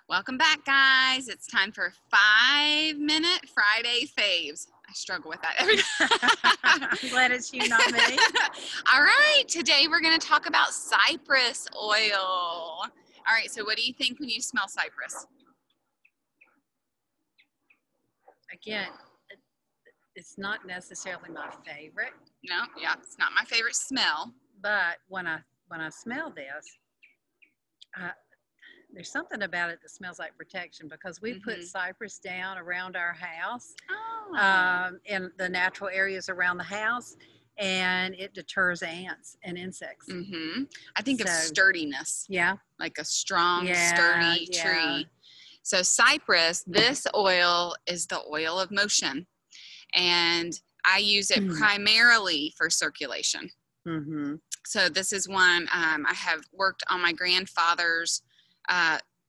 Welcome back, guys. It's time for 5-minute Friday faves. I struggle with that every time. I'm glad it's you, not me. All right, today we're going to talk about cypress oil. All right, so what do you think when you smell cypress? Again, it's not necessarily my favorite, No, yeah, it's not my favorite smell. but when I smell this, there's something about it that smells like protection because we put cypress down around our house, in the natural areas around the house, and it deters ants and insects. I think of sturdiness. Yeah. Like a strong, sturdy tree. So cypress, this oil is the oil of motion, and I use it primarily for circulation. So this is one I have worked on my grandfather's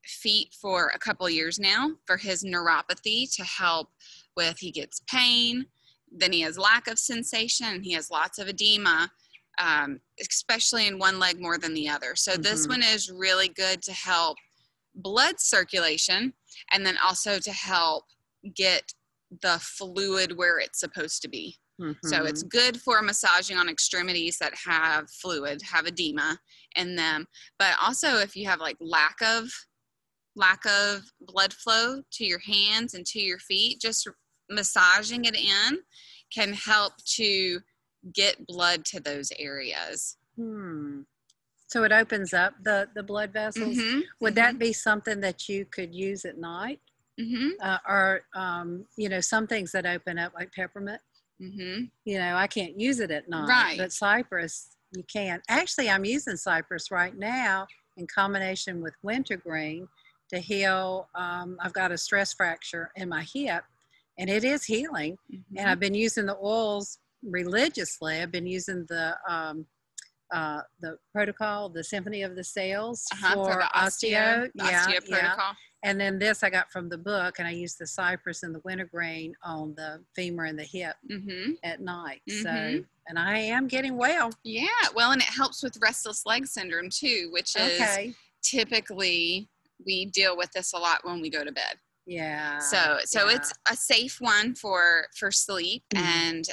feet for a couple years now for his neuropathy to help with, he gets pain, then he has lack of sensation, he has lots of edema, especially in one leg more than the other. So this one is really good to help blood circulation and then also to help get the fluid where it's supposed to be. So it's good for massaging on extremities that have fluid, have edema in them. But also if you have like lack of blood flow to your hands and to your feet, just massaging it in can help to get blood to those areas. So it opens up the blood vessels. Would that be something that you could use at night? Or some things that open up, like peppermint. I can't use it at night, right? But cypress, you can. Actually, I'm using cypress right now in combination with wintergreen to heal. I've got a stress fracture in my hip, and it is healing. And I've been using the oils religiously. I've been using the protocol, the Symphony of the Cells for the osteo protocol. And then this I got from the book, and I use the cypress and the wintergreen on the femur and the hip at night. So, and I am getting well. Yeah, well, and it helps with restless leg syndrome too, which is typically we deal with this a lot when we go to bed. Yeah. So it's a safe one for sleep, and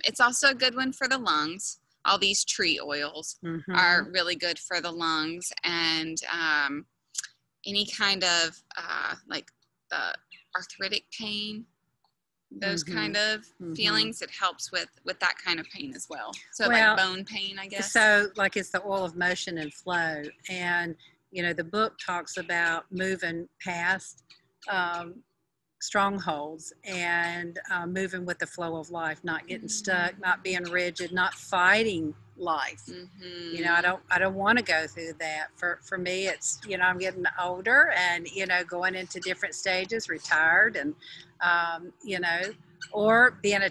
it's also a good one for the lungs. All these tree oils are really good for the lungs, and any kind of like the arthritic pain, those kind of feelings, it helps with that kind of pain as well. So like bone pain, I guess. So like it's the oil of motion and flow, and the book talks about moving past strongholds and moving with the flow of life, not getting stuck, not being rigid, not fighting life. I don't want to go through that. For me, it's I'm getting older and going into different stages, retired, and or being a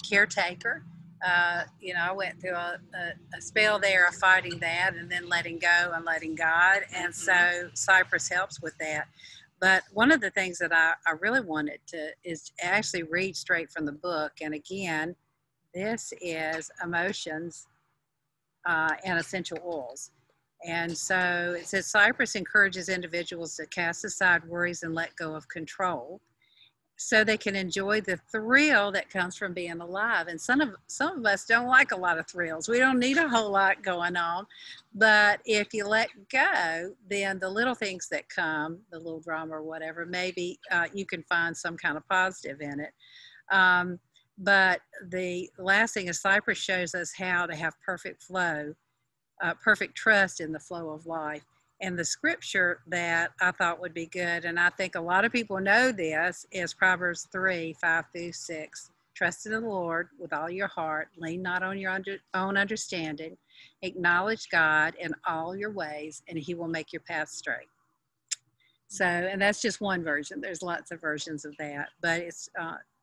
caretaker. I went through a spell there of fighting that and then letting go and letting God, and so cypress helps with that. But one of the things that I really wanted to is actually read straight from the book. And again, this is Emotions and Essential Oils. And so it says cypress encourages individuals to cast aside worries and let go of control so they can enjoy the thrill that comes from being alive. And some of us don't like a lot of thrills. We don't need a whole lot going on. But if you let go, then the little things that come, the little drama or whatever, maybe you can find some kind of positive in it. But the last thing is cypress shows us how to have perfect flow, perfect trust in the flow of life. And the scripture that I thought would be good, and I think a lot of people know this, is Proverbs 3:5-6. Trust in the Lord with all your heart. Lean not on your own understanding. Acknowledge God in all your ways, and he will make your path straight. So, and that's just one version. There's lots of versions of that, but it's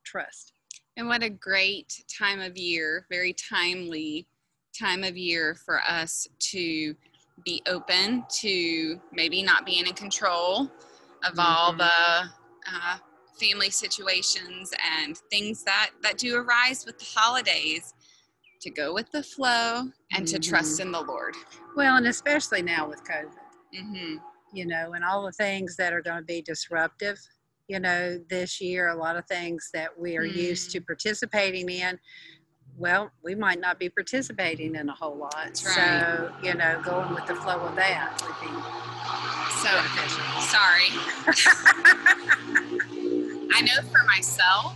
trust. And what a great time of year, very timely time of year for us to be open to maybe not being in control of all the family situations and things that do arise with the holidays, to go with the flow and to trust in the Lord. Well, and especially now with COVID. you know, and all the things that are going to be disruptive, you know, this year, a lot of things that we are used to participating in, well, we might not be participating in a whole lot. That's right. So, you know, going with the flow of that would be beneficial. Sorry. I know for myself,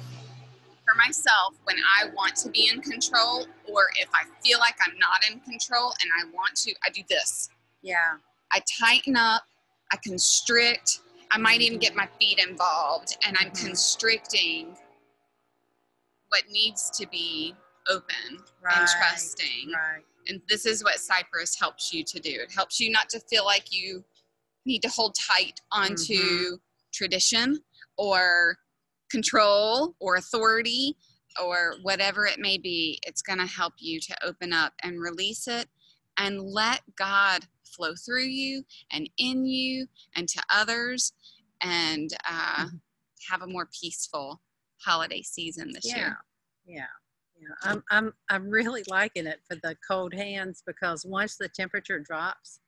when I want to be in control, or if I feel like I'm not in control and I want to, I do this. Yeah. I tighten up, I constrict, I might even get my feet involved, and I'm constricting what needs to be open and trusting. Right. And this is what Cypress helps you to do. It helps you not to feel like you need to hold tight onto tradition or control or authority or whatever it may be. It's going to help you to open up and release it and let God flow through you and in you and to others, and have a more peaceful holiday season this year. Yeah. I'm really liking it for the cold hands, because once the temperature drops,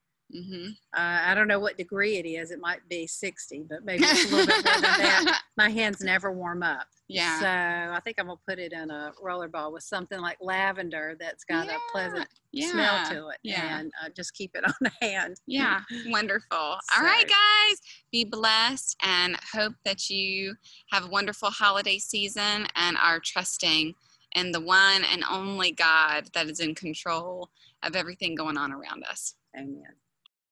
I don't know what degree it is. It might be 60, but maybe it's a little bit more than that. My hands never warm up. Yeah. So I think I'm going to put it in a roller ball with something like lavender that's got a pleasant smell to it. And just keep it on the hand. Yeah. Wonderful. All right, guys. Be blessed and hope that you have a wonderful holiday season and are trusting in the one and only God that is in control of everything going on around us. Amen.